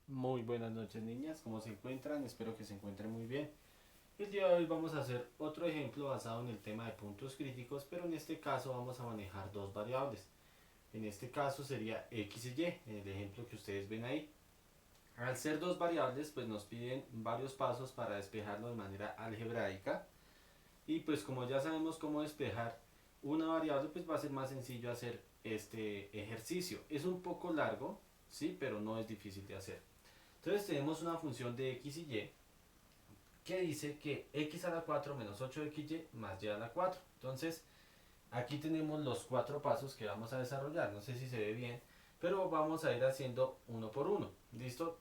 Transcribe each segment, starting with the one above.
Muy buenas noches niñas, ¿cómo se encuentran? Espero que se encuentren muy bien. El día de hoy vamos a hacer otro ejemplo basado en el tema de puntos críticos, pero en este caso vamos a manejar dos variables. En este caso sería x y y, en el ejemplo que ustedes ven ahí. Al ser dos variables, pues nos piden varios pasos para despejarlo de manera algebraica. Y pues como ya sabemos cómo despejar una variable, pues va a ser más sencillo hacer este ejercicio. Es un poco largo, sí, pero no es difícil de hacer. Entonces tenemos una función de x y y que dice que x a la 4 menos 8xy más y a la 4. Entonces aquí tenemos los cuatro pasos que vamos a desarrollar. No sé si se ve bien, pero vamos a ir haciendo uno por uno. ¿Listo?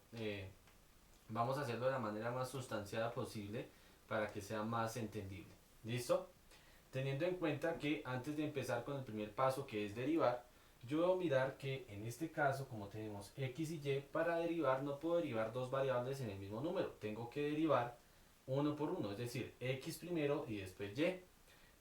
Vamos a hacerlo de la manera más sustanciada posible para que sea más entendible. ¿Listo? Teniendo en cuenta que antes de empezar con el primer paso, que es derivar, yo voy a mirar que en este caso, como tenemos x y y, para derivar no puedo derivar dos variables en el mismo número. Tengo que derivar uno por uno, es decir, x primero y después y.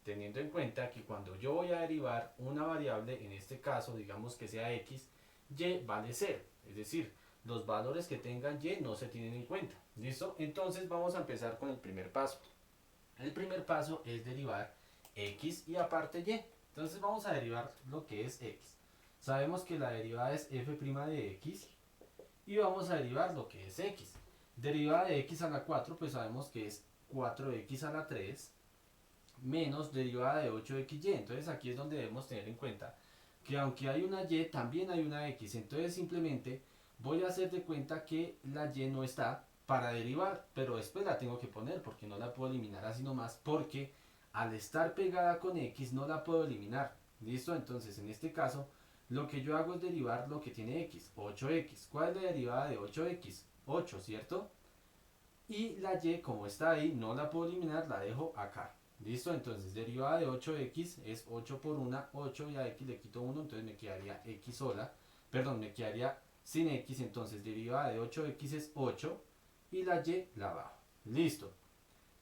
Teniendo en cuenta que cuando yo voy a derivar una variable, en este caso, digamos que sea x, y vale 0. Es decir, los valores que tengan y no se tienen en cuenta. ¿Listo? Entonces vamos a empezar con el primer paso. El primer paso es derivar x y aparte y. Entonces vamos a derivar lo que es x. Sabemos que la derivada es f' de x y vamos a derivar lo que es x. Derivada de x a la 4 pues sabemos que es 4x a la 3 menos derivada de 8xy. Entonces aquí es donde debemos tener en cuenta que aunque hay una y, también hay una x. Entonces simplemente voy a hacer de cuenta que la y no está para derivar, pero después la tengo que poner porque no la puedo eliminar así nomás, porque al estar pegada con x no la puedo eliminar. ¿Listo? Entonces en este caso lo que yo hago es derivar lo que tiene x, 8x. ¿Cuál es la derivada de 8x? 8, ¿cierto? Y la y, como está ahí, no la puedo eliminar, la dejo acá. ¿Listo? Entonces, derivada de 8x es 8 por 1, 8 y a x le quito 1, entonces me quedaría x sola. Perdón, me quedaría sin x, entonces derivada de 8x es 8 y la y la bajo. Listo.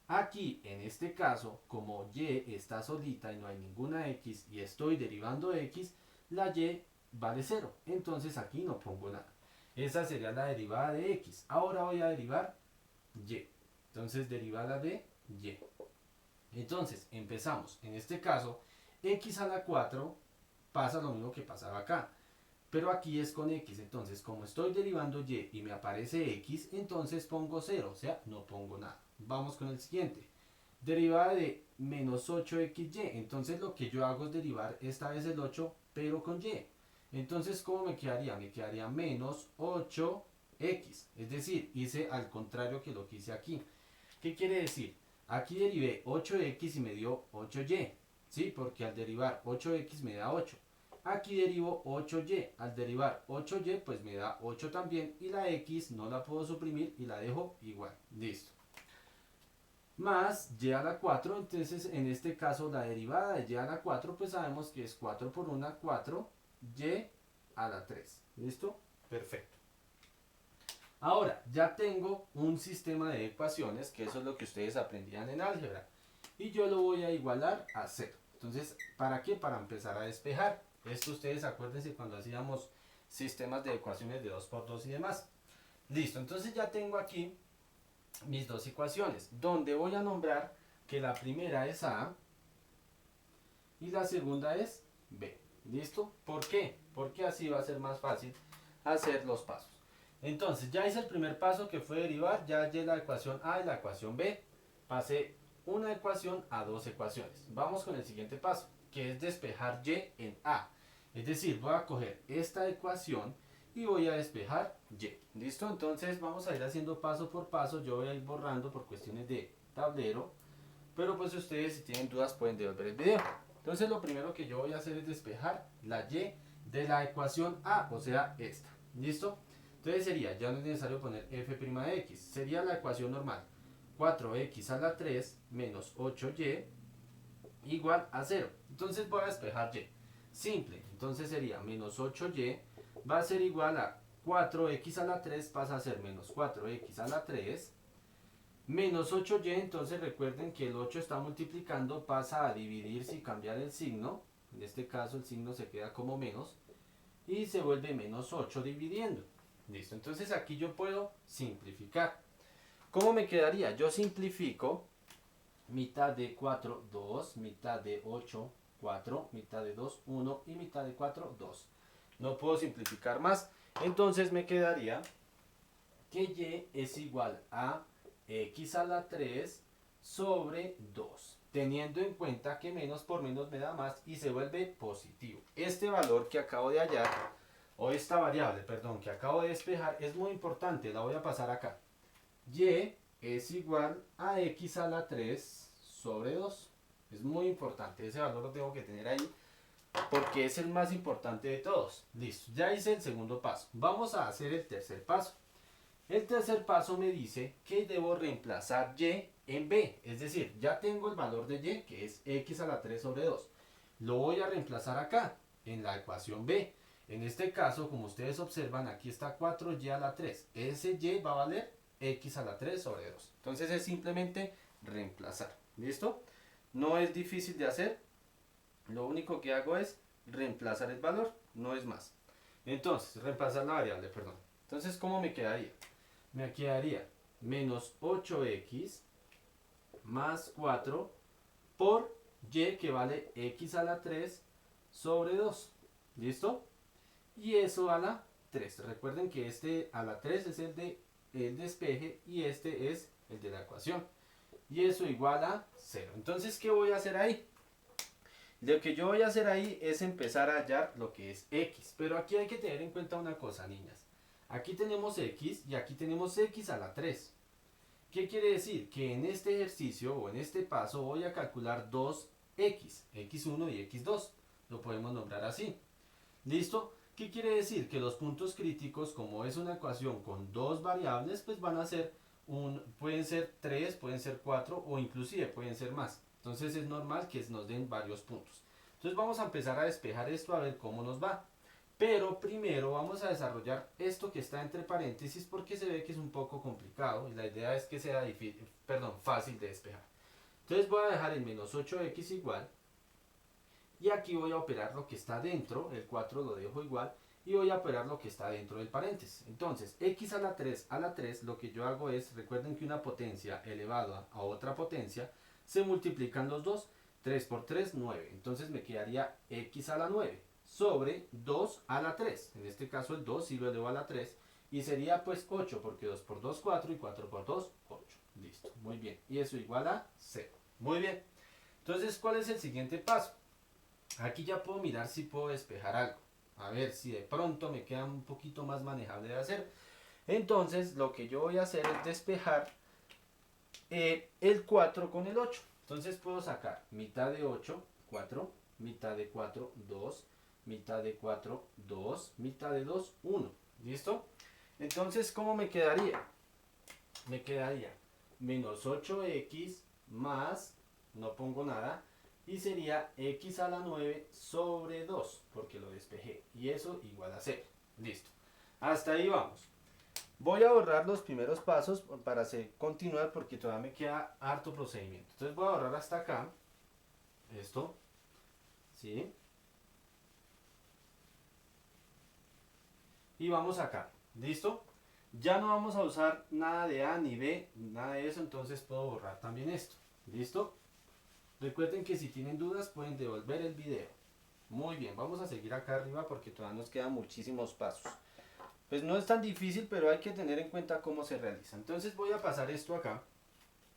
Aquí, en este caso, como y está solita y no hay ninguna x y estoy derivando x, la y vale 0. Entonces aquí no pongo nada. Esa sería la derivada de x. Ahora voy a derivar y. Entonces derivada de y. Entonces empezamos. En este caso, x a la 4 pasa lo mismo que pasaba acá. Pero aquí es con x. Entonces como estoy derivando y me aparece x, entonces pongo 0. O sea, no pongo nada. Vamos con el siguiente. Derivada de menos 8xy. Entonces lo que yo hago es derivar esta vez el 8, pero con y. Entonces, ¿cómo me quedaría? Me quedaría menos 8x. Es decir, hice al contrario que lo que hice aquí. ¿Qué quiere decir? Aquí derivé 8x y me dio 8y. ¿Sí? Porque al derivar 8x me da 8. Aquí derivo 8y. Al derivar 8y pues me da 8 también. Y la x no la puedo suprimir y la dejo igual. Listo. Más y a la 4. Entonces en este caso la derivada de y a la 4 pues sabemos que es 4 por 1, 4. Y a la 3. ¿Listo? Perfecto. Ahora, ya tengo un sistema de ecuaciones, que eso es lo que ustedes aprendían en álgebra. Y yo lo voy a igualar a cero. Entonces, ¿para qué? Para empezar a despejar. Esto ustedes acuérdense cuando hacíamos sistemas de ecuaciones de 2 por 2 y demás. Listo, entonces ya tengo aquí mis dos ecuaciones, donde voy a nombrar que la primera es A y la segunda es B. ¿Listo? ¿Por qué? Porque así va a ser más fácil hacer los pasos. Entonces, ya hice el primer paso que fue derivar, ya hallé la ecuación A y la ecuación B. Pasé una ecuación a dos ecuaciones. Vamos con el siguiente paso, que es despejar Y en A. Es decir, voy a coger esta ecuación y voy a despejar Y. ¿Listo? Entonces vamos a ir haciendo paso por paso. Yo voy a ir borrando por cuestiones de tablero. Pero pues ustedes si tienen dudas pueden devolver el video. Entonces lo primero que yo voy a hacer es despejar la Y de la ecuación A, o sea esta. ¿Listo? Entonces sería, ya no es necesario poner f' de x, sería la ecuación normal. 4x a la 3 menos 8y igual a 0. Entonces voy a despejar y. Simple, entonces sería menos 8y va a ser igual a 4x a la 3 pasa a ser menos 4x a la 3 menos 8y, entonces recuerden que el 8 está multiplicando, pasa a dividirse y cambiar el signo. En este caso el signo se queda como menos y se vuelve menos 8 dividiendo. Listo, entonces aquí yo puedo simplificar. ¿Cómo me quedaría? Yo simplifico mitad de 4, 2, mitad de 8, 4, mitad de 2, 1 y mitad de 4, 2. No puedo simplificar más. Entonces me quedaría que y es igual a x a la 3 sobre 2. Teniendo en cuenta que menos por menos me da más y se vuelve positivo. Este valor que acabo de hallar, o esta variable, perdón, que acabo de despejar, es muy importante. La voy a pasar acá. Y es igual a x a la 3 sobre 2. Es muy importante, ese valor lo tengo que tener ahí porque es el más importante de todos. Listo, ya hice el segundo paso. Vamos a hacer el tercer paso. El tercer paso me dice que debo reemplazar y en b. Es decir, ya tengo el valor de y, que es x a la 3 sobre 2. Lo voy a reemplazar acá, en la ecuación b. En este caso, como ustedes observan, aquí está 4y a la 3. Ese y va a valer x a la 3 sobre 2. Entonces es simplemente reemplazar. ¿Listo? No es difícil de hacer. Lo único que hago es reemplazar el valor, no es más. Entonces, reemplazar la variable, perdón. Entonces, ¿cómo me quedaría? Me quedaría menos 8x más 4 por y, que vale x a la 3 sobre 2. ¿Listo? Y eso a la 3. Recuerden que este a la 3 es el despeje y este es el de la ecuación. Y eso igual a 0. Entonces, ¿qué voy a hacer ahí? Lo que yo voy a hacer ahí es empezar a hallar lo que es x. Pero aquí hay que tener en cuenta una cosa, niñas. Aquí tenemos x y aquí tenemos x a la 3. ¿Qué quiere decir? Que en este ejercicio o en este paso voy a calcular dos x, x1 y x2. Lo podemos nombrar así. ¿Listo? ¿Qué quiere decir? Que los puntos críticos, como es una ecuación con dos variables, pues van a ser pueden ser 3, pueden ser 4 o inclusive pueden ser más. Entonces es normal que nos den varios puntos. Entonces vamos a empezar a despejar esto a ver cómo nos va. Pero primero vamos a desarrollar esto que está entre paréntesis porque se ve que es un poco complicado y la idea es que sea fácil de despejar. Entonces voy a dejar el menos 8x igual y aquí voy a operar lo que está dentro, el 4 lo dejo igual y voy a operar lo que está dentro del paréntesis. Entonces x a la 3 lo que yo hago es, recuerden que una potencia elevada a otra potencia se multiplican los dos. 3 por 3, 9. Entonces me quedaría x a la 9 sobre 2 a la 3. En este caso el 2 si lo elevo a la 3. Y sería pues 8 porque 2 por 2, 4 y 4 por 2, 8. Listo, muy bien. Y eso igual a 0. Muy bien. Entonces, ¿cuál es el siguiente paso? Aquí ya puedo mirar si puedo despejar algo. A ver si de pronto me queda un poquito más manejable de hacer. Entonces, lo que yo voy a hacer es despejar el 4 con el 8. Entonces puedo sacar mitad de 8, 4, mitad de 4, 2, mitad de 4, 2, mitad de 2, 1. ¿Listo? Entonces, ¿cómo me quedaría? Me quedaría menos 8x más, no pongo nada, y sería x a la 9 sobre 2, porque lo despejé. Y eso igual a 0. Listo. Hasta ahí vamos. Voy a borrar los primeros pasos para continuar porque todavía me queda harto procedimiento. Entonces voy a borrar hasta acá. Esto. ¿Sí? Y vamos acá. ¿Listo? Ya no vamos a usar nada de A ni B, nada de eso, entonces puedo borrar también esto. ¿Listo? Recuerden que si tienen dudas pueden devolver el video. Muy bien, vamos a seguir acá arriba porque todavía nos quedan muchísimos pasos. Pues no es tan difícil, pero hay que tener en cuenta cómo se realiza. Entonces voy a pasar esto acá.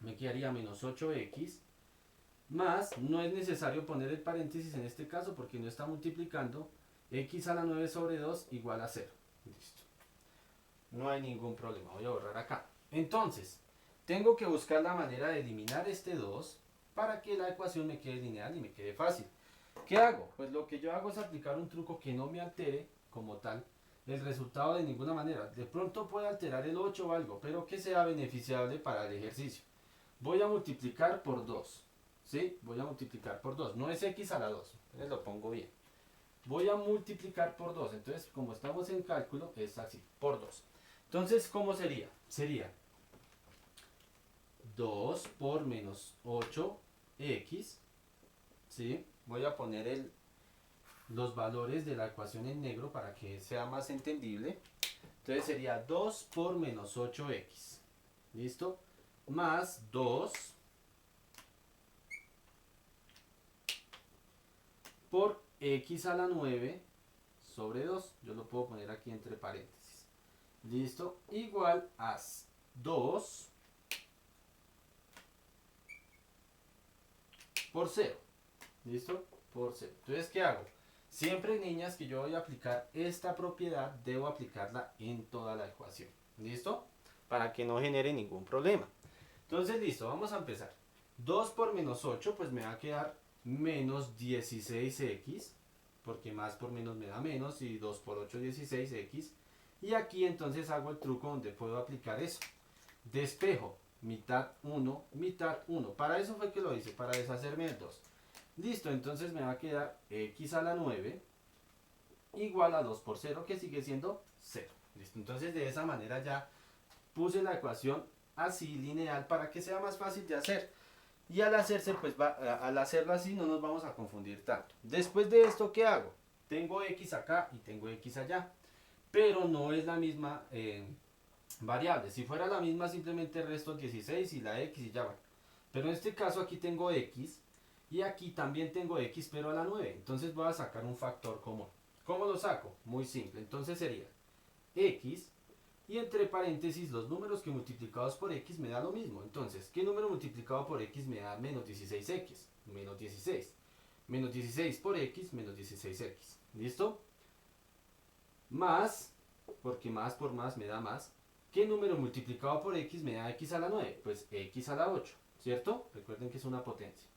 Me quedaría menos 8x más, no es necesario poner el paréntesis en este caso porque no está multiplicando, x a la 9 sobre 2 igual a 0. Listo. No hay ningún problema, voy a borrar acá. Entonces, tengo que buscar la manera de eliminar este 2 para que la ecuación me quede lineal y me quede fácil. ¿Qué hago? Pues lo que yo hago es aplicar un truco que no me altere como tal el resultado de ninguna manera. De pronto puede alterar el 8 o algo, pero que sea beneficiable para el ejercicio. Voy a multiplicar por 2. ¿Sí? Voy a multiplicar por 2. No es x a la 2. Entonces lo pongo bien. Voy a multiplicar por 2. Entonces, como estamos en cálculo, es así, por 2. Entonces, ¿cómo sería? Sería 2 por menos 8x. ¿Sí? Voy a poner los valores de la ecuación en negro para que sea más entendible. Entonces sería 2 por menos 8x. ¿Listo? Más 2 por x a la 9 sobre 2. Yo lo puedo poner aquí entre paréntesis. ¿Listo? Igual a 2 por 0. ¿Listo? Por 0. Entonces, ¿qué hago? Siempre, niñas, que yo voy a aplicar esta propiedad, debo aplicarla en toda la ecuación. ¿Listo? Para que no genere ningún problema. Entonces, listo, vamos a empezar. 2 por menos 8, pues me va a quedar menos 16x, porque más por menos me da menos, y 2 por 8, 16x. Y aquí entonces hago el truco donde puedo aplicar eso. Despejo, mitad 1, mitad 1. Para eso fue que lo hice, para deshacerme del 2. Listo, entonces me va a quedar x a la 9 igual a 2 por 0, que sigue siendo 0. Listo, entonces de esa manera ya puse la ecuación así lineal para que sea más fácil de hacer. Y al hacerse, pues al hacerlo así no nos vamos a confundir tanto. Después de esto, ¿qué hago? Tengo x acá y tengo x allá, pero no es la misma variable. Si fuera la misma, simplemente resto el 16 y la x y ya va. Pero en este caso aquí tengo x y aquí también tengo x, pero a la 9. Entonces voy a sacar un factor común. ¿Cómo lo saco? Muy simple. Entonces sería x y entre paréntesis los números que multiplicados por x me da lo mismo. Entonces, ¿qué número multiplicado por x me da menos 16x? Menos 16. Menos 16 por x, menos 16x. ¿Listo? Más, porque más por más me da más. ¿Qué número multiplicado por x me da x a la 9? Pues x a la 8, ¿cierto? Recuerden que es una potencia.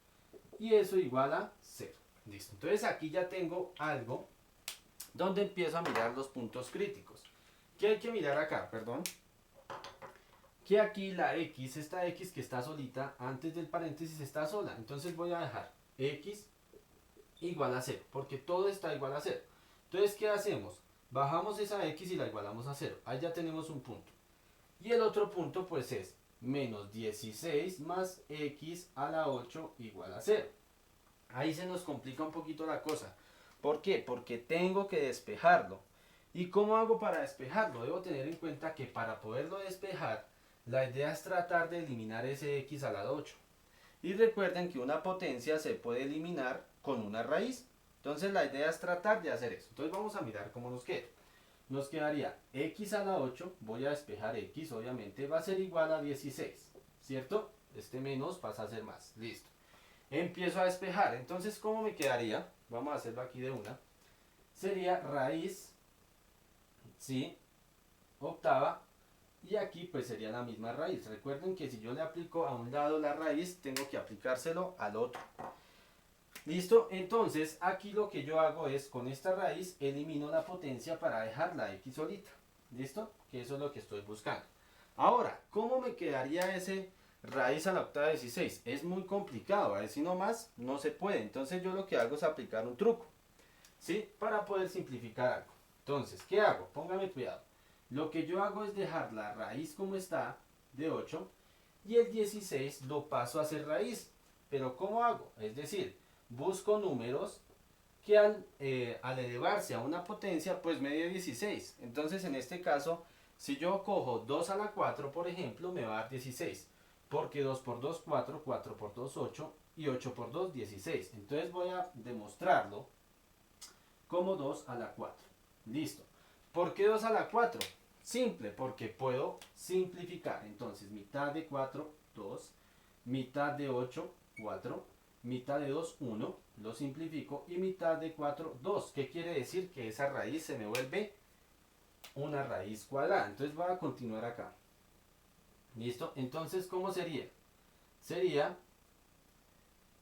Y eso igual a 0. Listo. Entonces aquí ya tengo algo donde empiezo a mirar los puntos críticos. ¿Qué hay que mirar acá? Perdón. Que aquí la x, esta x que está solita, antes del paréntesis está sola. Entonces voy a dejar x igual a 0, porque todo está igual a 0. Entonces, ¿qué hacemos? Bajamos esa x y la igualamos a 0. Ahí ya tenemos un punto. Y el otro punto pues es menos 16 más x a la 8 igual a 0. Ahí se nos complica un poquito la cosa. ¿Por qué? Porque tengo que despejarlo. ¿Y cómo hago para despejarlo? Debo tener en cuenta que para poderlo despejar, la idea es tratar de eliminar ese x a la 8. Y recuerden que una potencia se puede eliminar con una raíz. Entonces la idea es tratar de hacer eso. Entonces vamos a mirar cómo nos queda. Nos quedaría x a la 8, voy a despejar x, obviamente, va a ser igual a 16, ¿cierto? Este menos pasa a ser más, listo. Empiezo a despejar, entonces ¿cómo me quedaría? Vamos a hacerlo aquí de una. Sería raíz, ¿sí? Octava, y aquí pues sería la misma raíz. Recuerden que si yo le aplico a un lado la raíz, tengo que aplicárselo al otro. ¿Listo? Entonces aquí lo que yo hago es, con esta raíz, elimino la potencia para dejar la x solita. ¿Listo? Que eso es lo que estoy buscando. Ahora, ¿cómo me quedaría ese raíz a la octava de 16? Es muy complicado, a decir nomás no se puede. Entonces yo lo que hago es aplicar un truco, ¿sí? Para poder simplificar algo. Entonces, ¿qué hago? Póngame cuidado. Lo que yo hago es dejar la raíz como está, de 8, y el 16 lo paso a ser raíz. Pero ¿cómo hago? Es decir, busco números que al elevarse a una potencia, pues me dé 16. Entonces, en este caso, si yo cojo 2 a la 4, por ejemplo, me va a dar 16. Porque 2 por 2, 4, 4 por 2, 8, y 8 por 2, 16. Entonces voy a demostrarlo como 2 a la 4. Listo. ¿Por qué 2 a la 4? Simple, porque puedo simplificar. Entonces, mitad de 4, 2. Mitad de 8, 4. Mitad de 2, 1. Lo simplifico. Y mitad de 4, 2. ¿Qué quiere decir? Que esa raíz se me vuelve una raíz cuadrada. Entonces voy a continuar acá. ¿Listo? Entonces, ¿cómo sería? Sería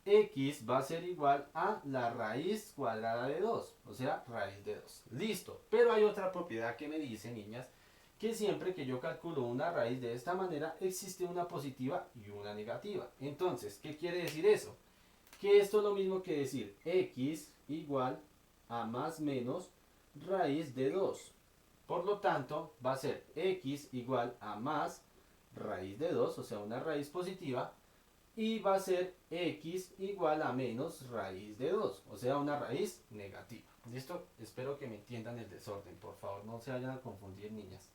x va a ser igual a la raíz cuadrada de 2, o sea, raíz de 2. Listo. Pero hay otra propiedad que me dice, niñas, que siempre que yo calculo una raíz de esta manera, existe una positiva y una negativa. Entonces, ¿qué quiere decir eso? Que esto es lo mismo que decir x igual a más menos raíz de 2. Por lo tanto, va a ser x igual a más raíz de 2, o sea, una raíz positiva, y va a ser x igual a menos raíz de 2, o sea, una raíz negativa. ¿Listo? Espero que me entiendan el desorden, por favor, no se vayan a confundir, niñas.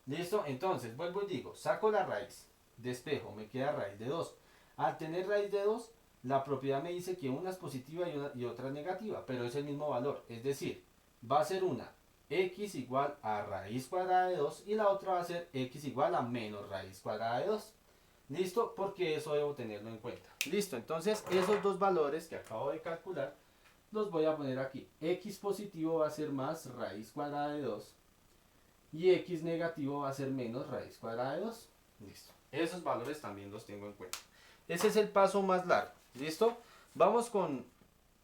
¿Listo? Entonces, vuelvo y digo, saco la raíz, despejo, me queda raíz de 2. Al tener raíz de 2, la propiedad me dice que una es positiva y otra es negativa, pero es el mismo valor. Es decir, va a ser una x igual a raíz cuadrada de 2 y la otra va a ser x igual a menos raíz cuadrada de 2. ¿Listo? Porque eso debo tenerlo en cuenta. Listo, entonces esos dos valores que acabo de calcular los voy a poner aquí. X positivo va a ser más raíz cuadrada de 2 y x negativo va a ser menos raíz cuadrada de 2. Listo. Esos valores también los tengo en cuenta. Ese es el paso más largo. ¿Listo? Vamos con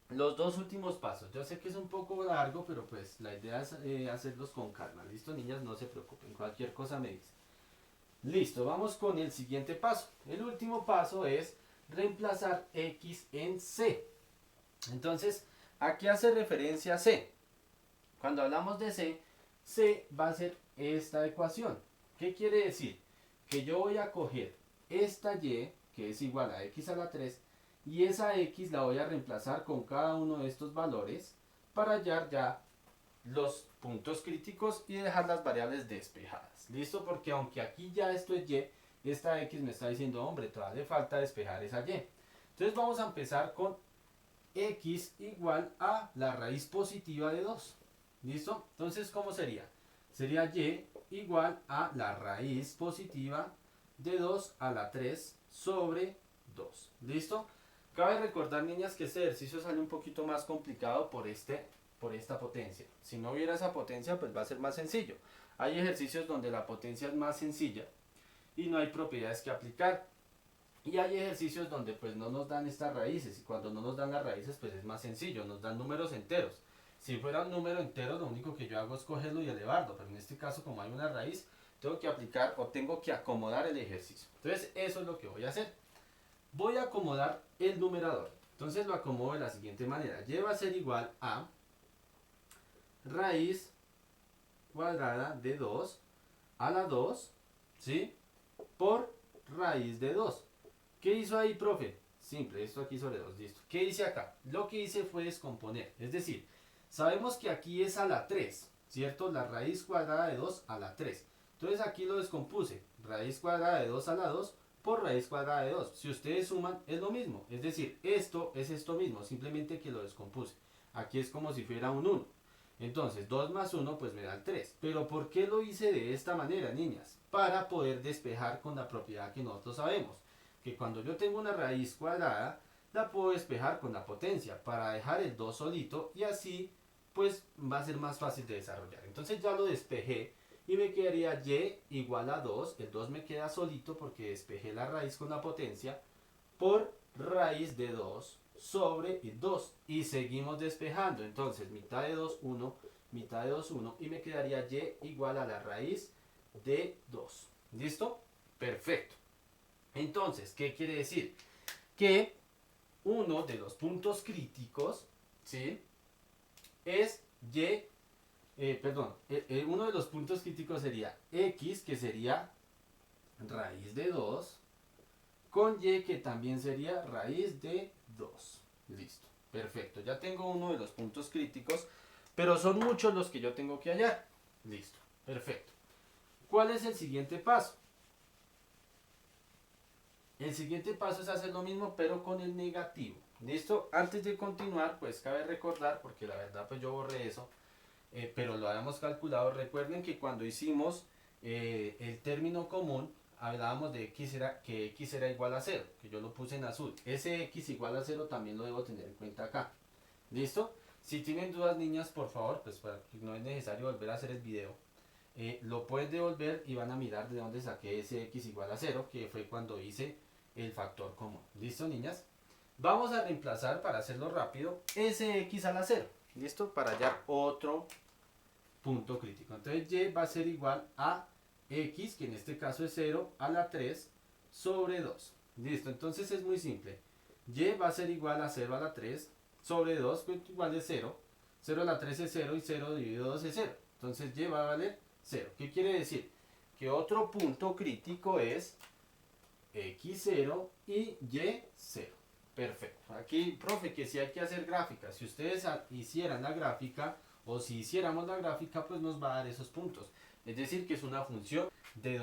los dos últimos pasos. Yo sé que es un poco largo, pero pues la idea es hacerlos con calma. ¿Listo, niñas? No se preocupen. Cualquier cosa me dicen. Listo, vamos con el siguiente paso. El último paso es reemplazar x en c. Entonces, ¿a qué hace referencia c? Cuando hablamos de c, c va a ser esta ecuación. ¿Qué quiere decir? Que yo voy a coger esta y, que es igual a x a la 3, y esa x la voy a reemplazar con cada uno de estos valores para hallar ya los puntos críticos y dejar las variables despejadas. ¿Listo? Porque aunque aquí ya esto es y, esta x me está diciendo, hombre, todavía le falta despejar esa y. Entonces vamos a empezar con x igual a la raíz positiva de 2. ¿Listo? Entonces, ¿cómo sería? Sería y igual a la raíz positiva de 2 a la 3 sobre 2. ¿Listo? Cabe recordar, niñas, que este ejercicio sale un poquito más complicado por esta potencia. Si no hubiera esa potencia, pues va a ser más sencillo. Hay ejercicios donde la potencia es más sencilla y no hay propiedades que aplicar. Y hay ejercicios donde pues no nos dan estas raíces, y cuando no nos dan las raíces pues es más sencillo, nos dan números enteros. Si fuera un número entero, lo único que yo hago es cogerlo y elevarlo, pero en este caso, como hay una raíz, tengo que aplicar o tengo que acomodar el ejercicio. Entonces eso es lo que voy a hacer. Voy a acomodar el numerador. Entonces lo acomodo de la siguiente manera. Y va a ser igual a raíz cuadrada de 2 a la 2, ¿sí? Por raíz de 2. ¿Qué hizo ahí, profe? Simple, esto aquí sobre 2, listo. ¿Qué hice acá? Lo que hice fue descomponer. Es decir, sabemos que aquí es a la 3, ¿cierto? La raíz cuadrada de 2 a la 3. Entonces aquí lo descompuse. Raíz cuadrada de 2 a la 2 por raíz cuadrada de 2. Si ustedes suman, es lo mismo. Es decir, esto es esto mismo, simplemente que lo descompuse. Aquí es como si fuera un 1. Entonces, 2 más 1 pues me da el 3. Pero ¿por qué lo hice de esta manera, niñas? Para poder despejar con la propiedad que nosotros sabemos. Que cuando yo tengo una raíz cuadrada, la puedo despejar con la potencia para dejar el 2 solito y así pues va a ser más fácil de desarrollar. Entonces ya lo despejé y me quedaría y igual a 2. El 2 me queda solito porque despejé la raíz con la potencia por raíz de 2 sobre 2 y seguimos despejando. Entonces mitad de 2, 1, mitad de 2, 1 y me quedaría y igual a la raíz de 2. ¿Listo? Perfecto. Entonces, ¿qué quiere decir? Que uno de los puntos críticos, ¿sí? Es uno de los puntos críticos sería x, que sería raíz de 2, con y, que también sería raíz de 2. Listo, perfecto. Ya tengo uno de los puntos críticos, pero son muchos los que yo tengo que hallar. Listo, perfecto. ¿Cuál es el siguiente paso? El siguiente paso es hacer lo mismo, pero con el negativo. ¿Listo? Antes de continuar, pues cabe recordar, porque la verdad pues yo borré eso, pero lo habíamos calculado. Recuerden que cuando hicimos el término común, hablábamos de que x era igual a 0, que yo lo puse en azul. Ese x igual a 0 también lo debo tener en cuenta acá. ¿Listo? Si tienen dudas, niñas, por favor, pues no es necesario volver a hacer el video. Lo pueden devolver y van a mirar de dónde saqué ese x igual a 0, que fue cuando hice el factor común. ¿Listo, niñas? Vamos a reemplazar, para hacerlo rápido, ese x a la 0. ¿Listo? Para hallar otro punto crítico. Entonces y va a ser igual a x, que en este caso es 0, a la 3 sobre 2. Listo, entonces es muy simple. Y va a ser igual a 0 a la 3 sobre 2, que igual es 0. 0 a la 3 es 0 y 0 dividido 2 es 0. Entonces y va a valer 0. ¿Qué quiere decir? Que otro punto crítico es x0 y y0. Perfecto. Aquí, profe, que si hay que hacer gráficas. Si ustedes hicieran la gráfica, o si hiciéramos la gráfica, pues nos va a dar esos puntos. Es decir, que es una función de